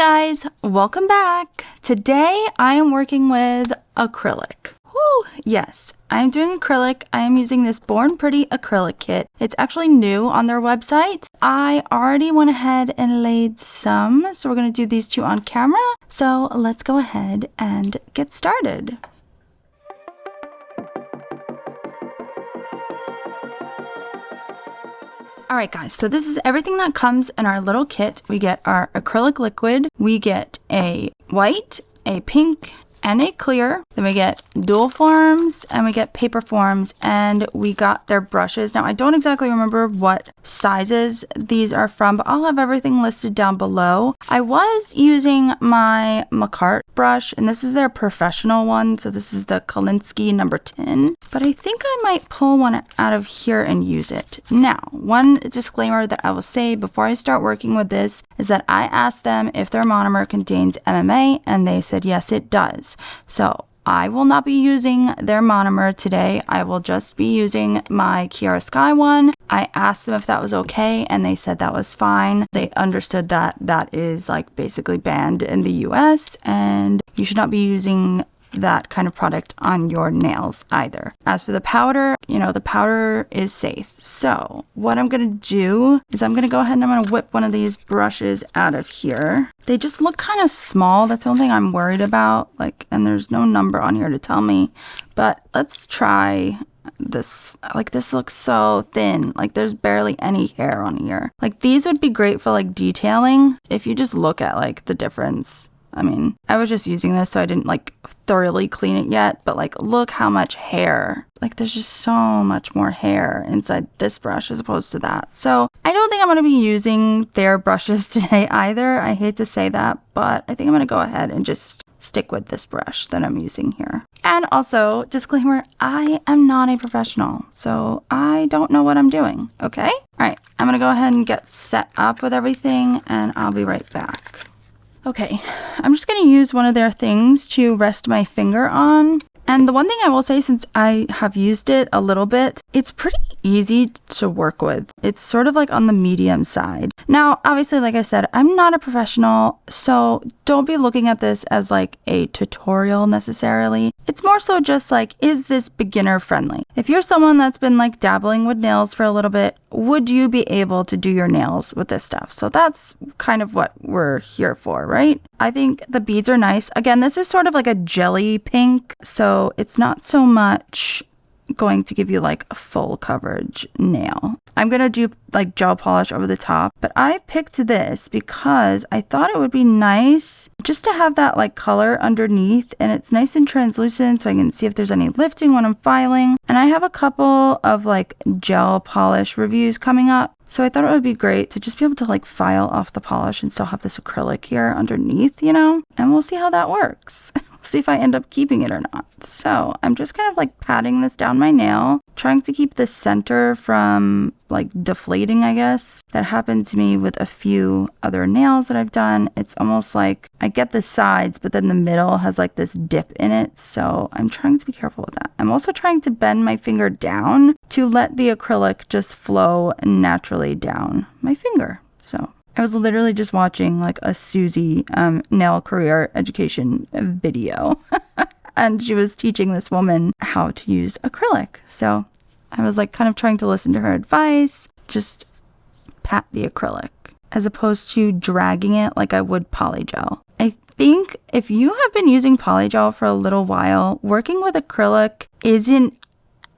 guys, welcome back. Today I am working with acrylic. Woo, yes, I'm doing acrylic. I am using this Born Pretty acrylic kit. It's actually new on their website. I already went ahead and laid some, so we're going to do these two on camera. So let's go ahead and get started. Alright guys, so this is everything that comes in our little kit. We get our acrylic liquid, we get a white, a pink, and a clear. Then we get dual forms and we get paper forms, and we got their brushes. Now I don't exactly remember what sizes these are from, but I'll have everything listed down below. I was using my McCart brush, and this is their professional one, so this is the Kolinsky number 10, but I think I might pull one out of here and use it. Now, one disclaimer that I will say before I start working with this is that I asked them if their monomer contains MMA, and they said yes, it does. So I will not be using their monomer today. I will just be using my Kiara Sky one. I asked them if that was okay, and they said that was fine. They understood that that is like basically banned in the US, and you should not be using that kind of product on your nails either. As for the powder, the powder is safe. So what I'm gonna do is I'm gonna go ahead and I'm gonna whip one of these brushes out of here. They just look kind of small. That's the only thing I'm worried about. And there's no number on here to tell me, but let's try this. This looks so thin. There's barely any hair on here. These would be great for detailing if you just look at the difference. I mean, I was just using this, so I didn't thoroughly clean it yet, but look how much hair. There's just so much more hair inside this brush as opposed to that. So I don't think I'm going to be using their brushes today either. I hate to say that, but I think I'm going to go ahead and just stick with this brush that I'm using here. And also, disclaimer, I am not a professional, so I don't know what I'm doing, okay? All right, I'm going to go ahead and get set up with everything, and I'll be right back. Okay, I'm just going to use one of their things to rest my finger on. And the one thing I will say, since I have used it a little bit, it's pretty easy to work with. It's sort of on the medium side. Now, obviously, like I said, I'm not a professional, so don't be looking at this as a tutorial necessarily. It's more so just is this beginner friendly? If you're someone that's been dabbling with nails for a little bit, would you be able to do your nails with this stuff? So that's kind of what we're here for, right? I think the beads are nice. Again, this is sort of a jelly pink, so it's not so much going to give you a full coverage nail. I'm gonna do gel polish over the top, but I picked this because I thought it would be nice just to have that color underneath, and it's nice and translucent so I can see if there's any lifting when I'm filing. And I have a couple of gel polish reviews coming up, so I thought it would be great to just be able to file off the polish and still have this acrylic here underneath, and we'll see how that works. See if I end up keeping it or not. So I'm just kind of patting this down my nail, trying to keep the center from deflating, I guess. That happened to me with a few other nails that I've done. It's almost I get the sides, but then the middle has this dip in it. So I'm trying to be careful with that. I'm also trying to bend my finger down to let the acrylic just flow naturally down my finger. So I was literally just watching a Susie nail career education video and she was teaching this woman how to use acrylic. So I was kind of trying to listen to her advice, just pat the acrylic as opposed to dragging it like I would polygel. I think if you have been using polygel for a little while, working with acrylic isn't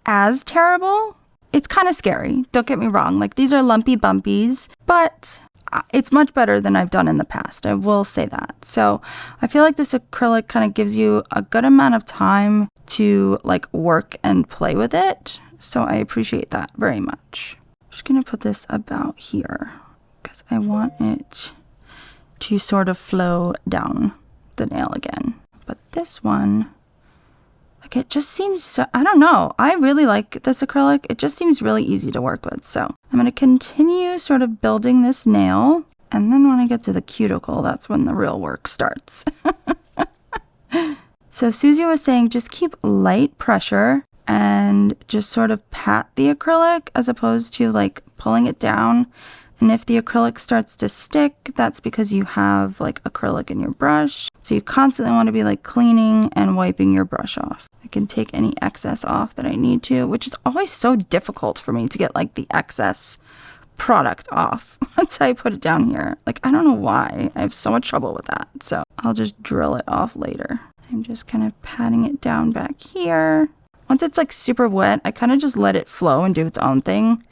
as terrible. It's kind of scary, don't get me wrong. These are lumpy bumpies, but it's much better than I've done in the past. I will say that. So I feel this acrylic kind of gives you a good amount of time to work and play with it. So I appreciate that very much. I'm just going to put this about here because I want it to sort of flow down the nail again. But this one, it just seems so, I don't know. I really like this acrylic. It just seems really easy to work with. So I'm going to continue sort of building this nail. And then when I get to the cuticle, that's when the real work starts. So Susie was saying just keep light pressure and just sort of pat the acrylic as opposed to pulling it down And if the acrylic starts to stick, that's because you have like acrylic in your brush. So you constantly want to be like cleaning and wiping your brush off. I can take any excess off that I need to, which is always so difficult for me to get like the excess product off once I put it down here. Like, I don't know why. I have so much trouble with that. So I'll just drill it off later. I'm just kind of patting it down back here. Once it's like super wet, I kind of just let it flow and do its own thing.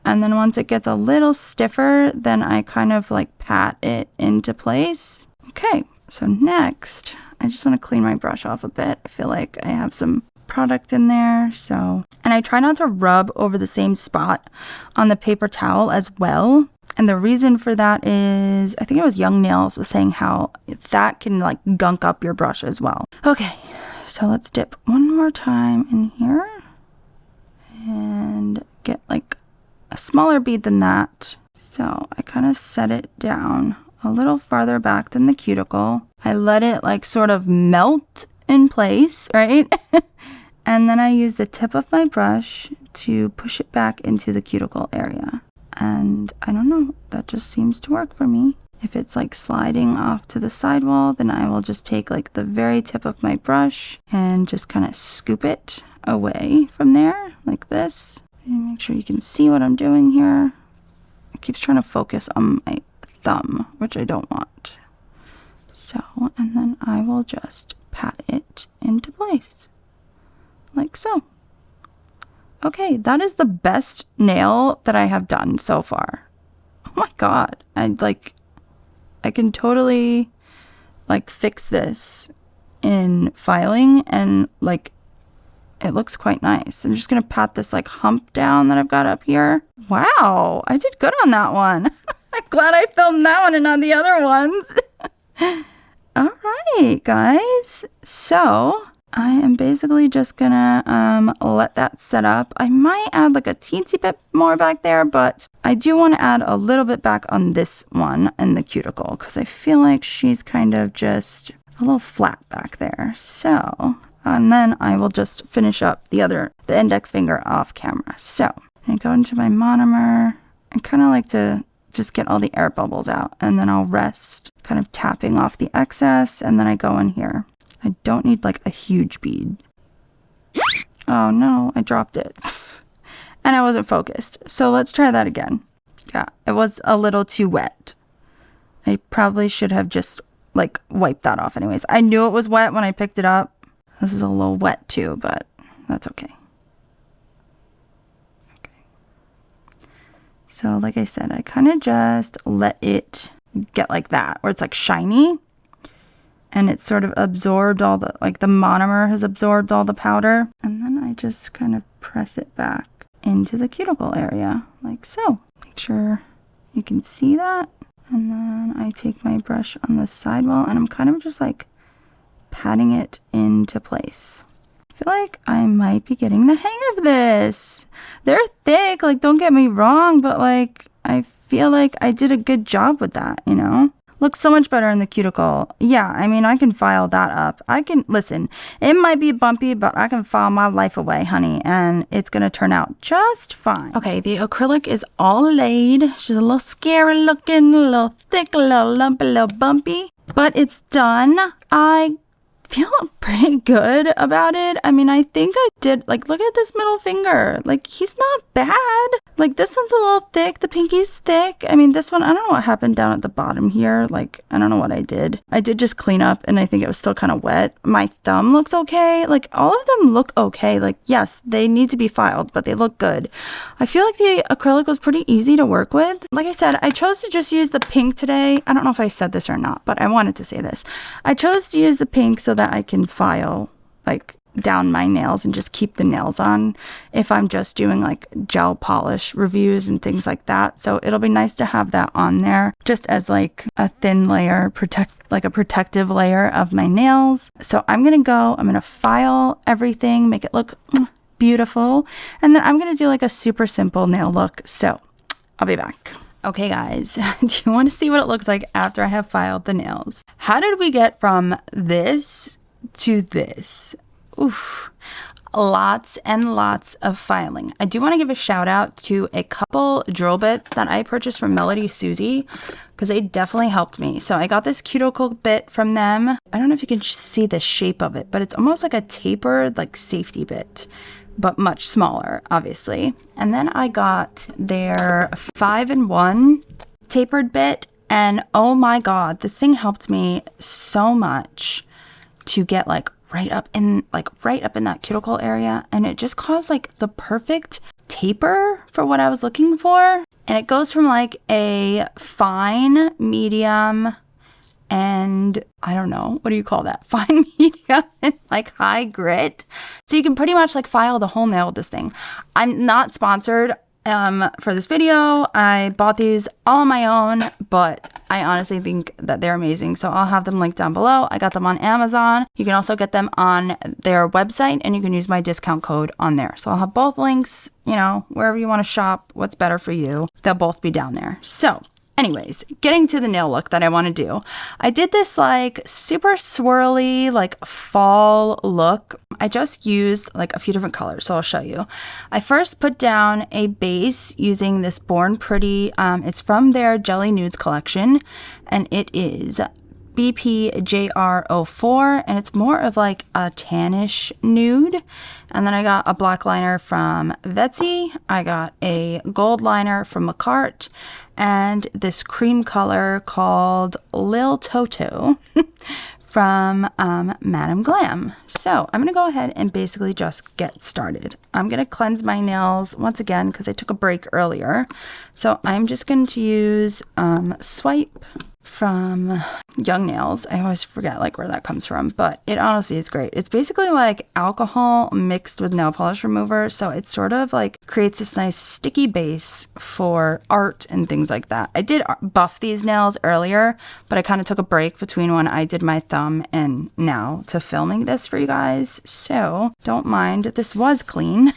And then once it gets a little stiffer, then I kind of like pat it into place. Okay, so next, I just want to clean my brush off a bit. I feel like I have some product in there, so. And I try not to rub over the same spot on the paper towel as well. And the reason for that is, I think it was Young Nails was saying how that can like gunk up your brush as well. Okay, so let's dip one more time in here and get like a smaller bead than that. So I kind of set it down a little farther back than the cuticle. I let it like sort of melt in place, right? And then I use the tip of my brush to push it back into the cuticle area. And I don't know, that just seems to work for me. If it's like sliding off to the sidewall, then I will just take like the very tip of my brush and just kind of scoop it away from there like this. And make sure you can see what I'm doing here. It keeps trying to focus on my thumb, which I don't want. So, and then I will just pat it into place. Like so. Okay, that is the best nail that I have done so far. Oh my god. I can totally like fix this in filing and like it looks quite nice. I'm just going to pat this like hump down that I've got up here. Wow, I did good on that one. I'm glad I filmed that one and not the other ones. All right, guys. So I am basically just gonna let that set up. I might add like a teensy bit more back there, but I do want to add a little bit back on this one in the cuticle because I feel like she's kind of just a little flat back there. So, and then I will just finish up the index finger off camera. So I go into my monomer. I kind of like to just get all the air bubbles out, and then I'll rest, kind of tapping off the excess, and then I go in here. I don't need like a huge bead. Oh no, I dropped it. And I wasn't focused. So let's try that again. Yeah, it was a little too wet. I probably should have just like wiped that off anyways. I knew it was wet when I picked it up. This is a little wet too, but that's okay. So like I said, I kind of just let it get like that, where it's like shiny. And it's sort of absorbed all the, like the monomer has absorbed all the powder. And then I just kind of press it back into the cuticle area, like so. Make sure you can see that. And then I take my brush on the sidewall and I'm kind of just like patting it into place. I feel like I might be getting the hang of this. They're thick, like don't get me wrong, but like I feel like I did a good job with that, you know? Looks so much better in the cuticle. Yeah, I mean, I can file that up. Listen, it might be bumpy, but I can file my life away, honey, and it's going to turn out just fine. Okay, the acrylic is all laid. She's a little scary looking, a little thick, a little lumpy, a little bumpy, but it's done. I feel pretty good about it. I mean, I think I did, like, look at this middle finger. Like, he's not bad. Like, this one's a little thick. The pinky's thick. I mean, this one, I don't know what happened down at the bottom here. Like, I don't know what I did. I did just clean up, and I think it was still kind of wet. My thumb looks okay. Like, all of them look okay. Like, yes, they need to be filed, but they look good. I feel like the acrylic was pretty easy to work with. Like I said, I chose to just use the pink today. I don't know if I said this or not, but I wanted to say this. I chose to use the pink so that I can file like down my nails and just keep the nails on if I'm just doing like gel polish reviews and things like that. So it'll be nice to have that on there just as like a thin layer, a protective layer of my nails. So I'm gonna file everything, make it look beautiful, and then I'm gonna do like a super simple nail look. So I'll be back. Okay guys, do you want to see what it looks like after I have filed the nails? How did we get from this to this? Oof. lots and lots of filing. I do want to give a shout out to a couple drill bits that I purchased from Melody Susie because they definitely helped me. So I got this cuticle bit from them. I don't know if you can see the shape of it, but it's almost like a tapered like safety bit, but much smaller, obviously. And then I got their 5-in-1 tapered bit, and oh my god, this thing helped me so much to get like right up in that cuticle area, and it just caused like the perfect taper for what I was looking for. And it goes from like a fine, medium, and I don't know, what do you call that? Fine, medium, and like high grit. So you can pretty much like file the whole nail with this thing. I'm not sponsored for this video. I bought these all on my own, but I honestly think that they're amazing. So I'll have them linked down below. I got them on Amazon. You can also get them on their website, and you can use my discount code on there. So I'll have both links, you know, wherever you want to shop, what's better for you. They'll both be down there. So anyways, getting to the nail look that I want to do. I did this like super swirly, like fall look. I just used like a few different colors, so I'll show you. I first put down a base using this Born Pretty. It's from their Jelly Nudes collection, and it is BPJR04, and it's more of like a tannish nude. And then I got a black liner from Vetsy. I got a gold liner from McCart, and this cream color called Lil Toto from Madam Glam. So I'm gonna go ahead and basically just get started. I'm gonna cleanse my nails once again because I took a break earlier. So I'm just going to use Swipe from Young Nails. I always forget like where that comes from, but it honestly is great. It's basically like alcohol mixed with nail polish remover, so it sort of like creates this nice sticky base for art and things like that. I did buff these nails earlier, but I kind of took a break between when I did my thumb and now to filming this for you guys, so don't mind. This was clean.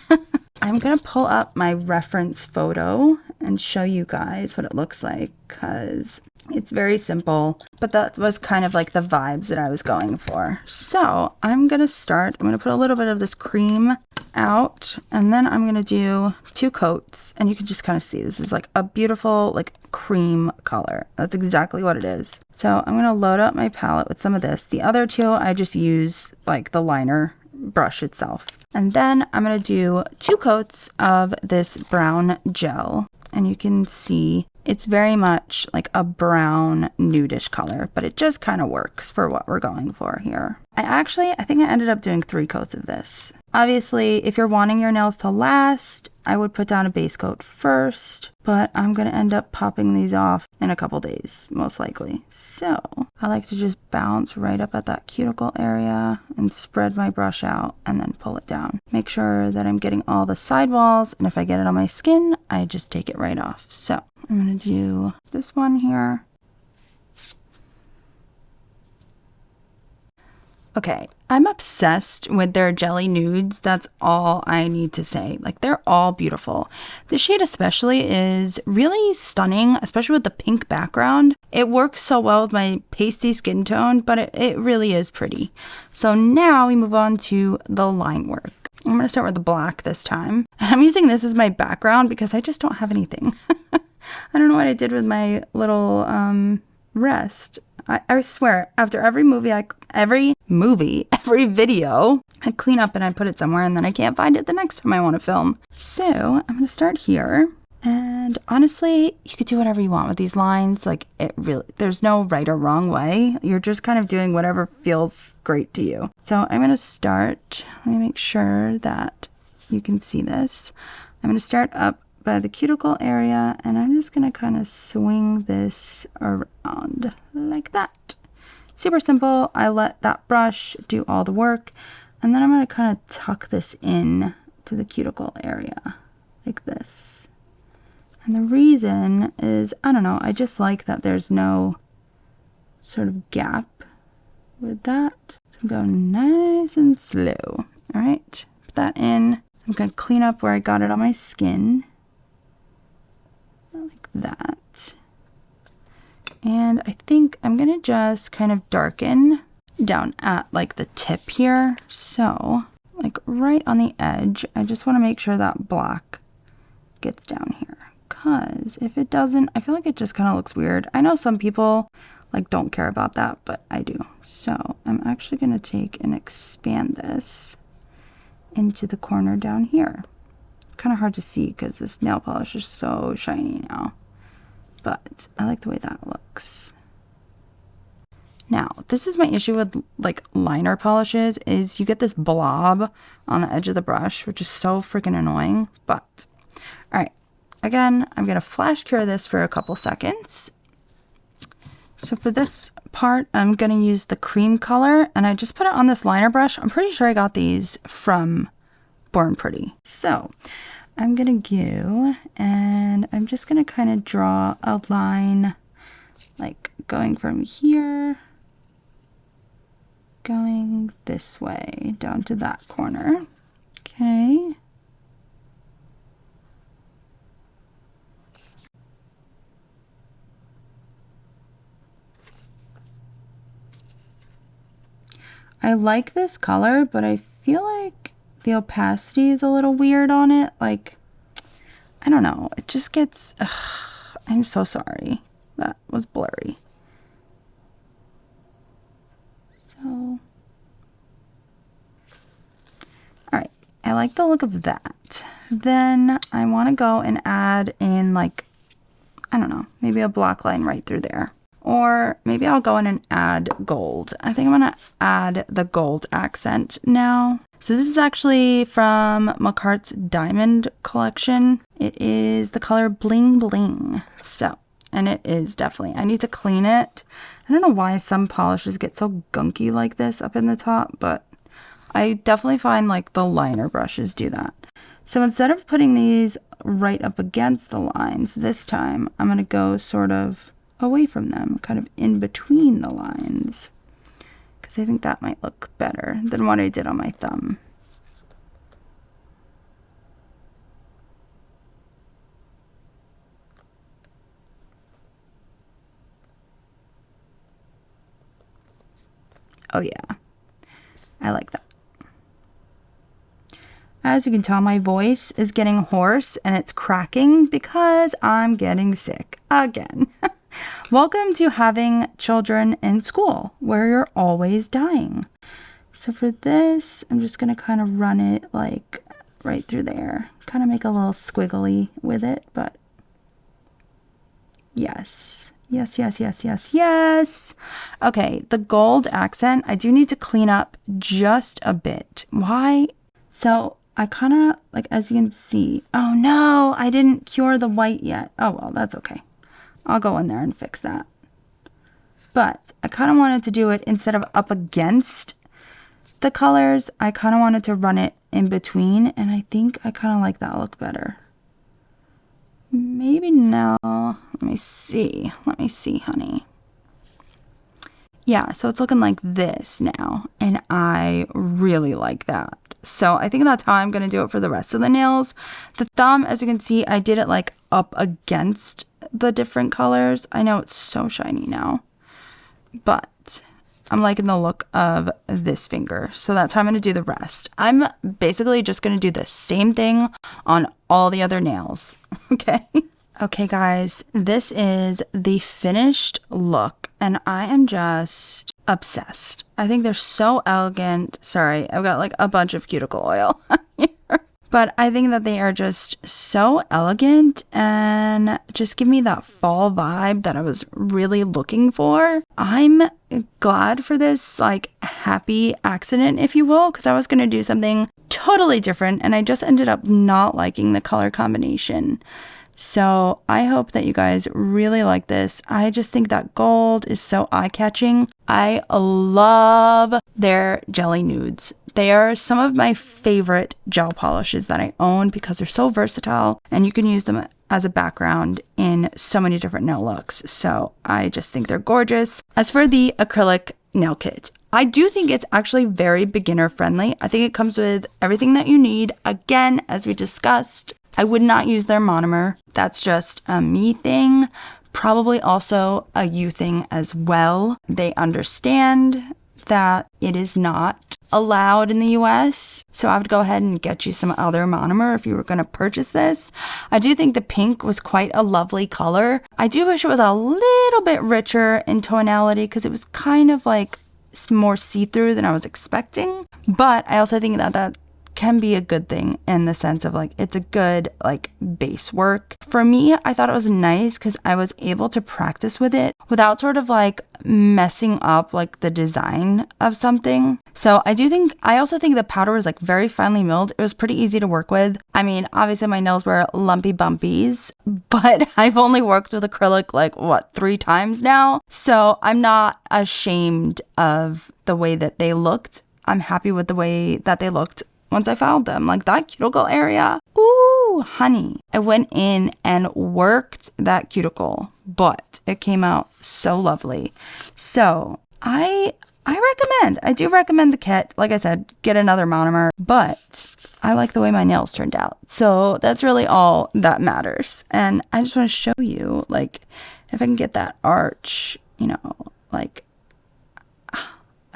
I'm gonna pull up my reference photo and show you guys what it looks like because it's very simple, but that was kind of like the vibes that I was going for. So I'm gonna put a little bit of this cream out, and then I'm gonna do 2 coats, and you can just kind of see this is like a beautiful like cream color. That's exactly what it is. So I'm gonna load up my palette with some of this. The other 2 I just use like the liner brush itself. And then I'm going to do 2 coats of this brown gel, and you can see it's very much like a brown nudish color, but it just kind of works for what we're going for here. I think I ended up doing 3 coats of this. Obviously, if you're wanting your nails to last, I would put down a base coat first, but I'm going to end up popping these off in a couple days, most likely. So I like to just bounce right up at that cuticle area and spread my brush out and then pull it down. Make sure that I'm getting all the sidewalls, and if I get it on my skin, I just take it right off. So I'm going to do this one here. Okay, I'm obsessed with their Jelly Nudes. That's all I need to say. Like, they're all beautiful. This shade especially is really stunning, especially with the pink background. It works so well with my pasty skin tone, but it really is pretty. So now we move on to the line work. I'm going to start with the black this time. And I'm using this as my background because I just don't have anything. I don't know what I did with my little rest. I swear, after every video, I clean up and I put it somewhere, and then I can't find it the next time I want to film. So I'm going to start here. And honestly, you could do whatever you want with these lines. Like, there's no right or wrong way. You're just kind of doing whatever feels great to you. So I'm going to start. Let me make sure that you can see this. I'm going to start up by the cuticle area, and I'm just gonna kind of swing this around like that. Super simple. I let that brush do all the work, and then I'm gonna kind of tuck this in to the cuticle area like this. And the reason is, I don't know, I just like that there's no sort of gap with that. So I'm going nice and slow. All right, put that in. I'm gonna clean up where I got it on my skin. Like that. And I think I'm gonna just kind of darken down at like the tip here. So like like right on the edge. I just want to make sure that black gets down here, because if it doesn't, I feel like it just kind of looks weird. I know some people like don't care about that, but I do. So I'm actually going to take and expand this into the corner down here. It's kind of hard to see because this nail polish is so shiny now, but I like the way that looks. Now, this is my issue with like liner polishes, is you get this blob on the edge of the brush, which is so freaking annoying. But all right, again, I'm going to flash cure this for a couple seconds. So for this part, I'm going to use the cream color, and I just put it on this liner brush. I'm pretty sure I got these from Born Pretty. So I'm going to go, and I'm just going to kind of draw a line like going from here, going this way down to that corner. Okay. I like this color, but I feel like the opacity is a little weird on it. Like, I don't know. It just gets, I'm so sorry. That was blurry. So, all right. I like the look of that. Then I want to go and add in like, I don't know, maybe a black line right through there. Or maybe I'll go in and add gold. I think I'm going to add the gold accent now. So this is actually from McCart's Diamond collection. It is the color Bling Bling. So, and it is definitely, I need to clean it. I don't know why some polishes get so gunky like this up in the top, but I definitely find like the liner brushes do that. So instead of putting these right up against the lines, this time I'm going to go sort of away from them, kind of in between the lines, because I think that might look better than what I did on my thumb. Oh yeah, I like that. As you can tell, my voice is getting hoarse and it's cracking because I'm getting sick again. Welcome to having children in school where you're always dying. So for this, I'm just going to kind of run it like right through there. Kind of make a little squiggly with it, but yes. Yes, yes, yes, yes, yes. Okay, the gold accent, I do need to clean up just a bit. Why? So I kind of, like, as you can see, oh no, I didn't cure the white yet. Oh well, that's okay. I'll go in there and fix that. But I kind of wanted to do it instead of up against the colors. I kind of wanted to run it in between, and I think I kind of like that look better. Maybe no. Let me see. Let me see, honey. Yeah, so it's looking like this now, and I really like that. So I think that's how I'm going to do it for the rest of the nails. The thumb, as you can see, I did it like up against the different colors. I know it's so shiny now, but I'm liking the look of this finger. So that's how I'm going to do the rest. I'm basically just going to do the same thing on all the other nails. Okay. Okay, guys, this is the finished look, and I am just obsessed. I think they're so elegant. Sorry, I've got like a bunch of cuticle oil here. But I think that they are just so elegant and just give me that fall vibe that I was really looking for. I'm glad for this like happy accident, if you will, because I was going to do something totally different and I just ended up not liking the color combination. So I hope that you guys really like this. I just think that gold is so eye-catching. I love their jelly nudes. They are some of my favorite gel polishes that I own because they're so versatile and you can use them as a background in so many different nail looks. So I just think they're gorgeous. As for the acrylic nail kit, I do think it's actually very beginner friendly. I think it comes with everything that you need. Again, as we discussed, I would not use their monomer. That's just a me thing. Probably also a you thing as well. They understand that it is not allowed in the US. So I would go ahead and get you some other monomer if you were going to purchase this. I do think the pink was quite a lovely color. I do wish it was a little bit richer in tonality because it was kind of like more see-through than I was expecting. But I also think that can be a good thing in the sense of like it's a good like base work. For me, I thought it was nice because I was able to practice with it without sort of like messing up like the design of something. So I also think the powder was like very finely milled. It was pretty easy to work with. I mean, obviously my nails were lumpy bumpies, but I've only worked with acrylic like 3 times now. So I'm not ashamed of the way that they looked. I'm happy with the way that they looked once I filed them. Like that cuticle area, ooh, honey. I went in and worked that cuticle, but it came out so lovely. So I do recommend the kit. Like I said, get another monomer, but I like the way my nails turned out. So that's really all that matters. And I just want to show you, like, if I can get that arch, you know, like,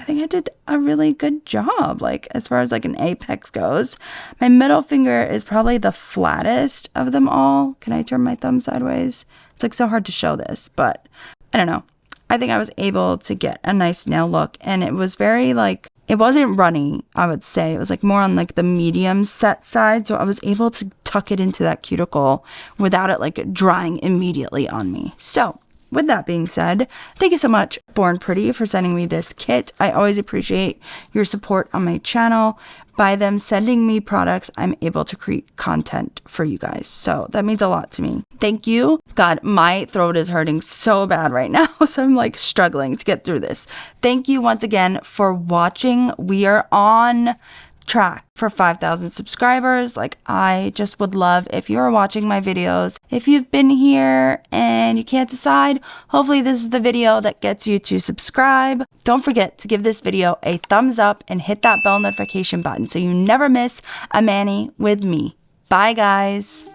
I think I did a really good job, like as far as like an apex goes. My middle finger is probably the flattest of them all. Can I turn my thumb sideways? It's like so hard to show this, but I don't know. I think I was able to get a nice nail look, and it was very like, it wasn't runny, I would say. It was like more on like the medium set side. So I was able to tuck it into that cuticle without it like drying immediately on me. So with that being said, thank you so much, Born Pretty, for sending me this kit. I always appreciate your support on my channel. By them sending me products, I'm able to create content for you guys. So that means a lot to me. Thank you. God, my throat is hurting so bad right now. So I'm like struggling to get through this. Thank you once again for watching. We are on track for 5,000 subscribers. Like, I just would love if you're watching my videos. If you've been here and you can't decide, hopefully this is the video that gets you to subscribe. Don't forget to give this video a thumbs up and hit that bell notification button so you never miss a mani with me. Bye guys.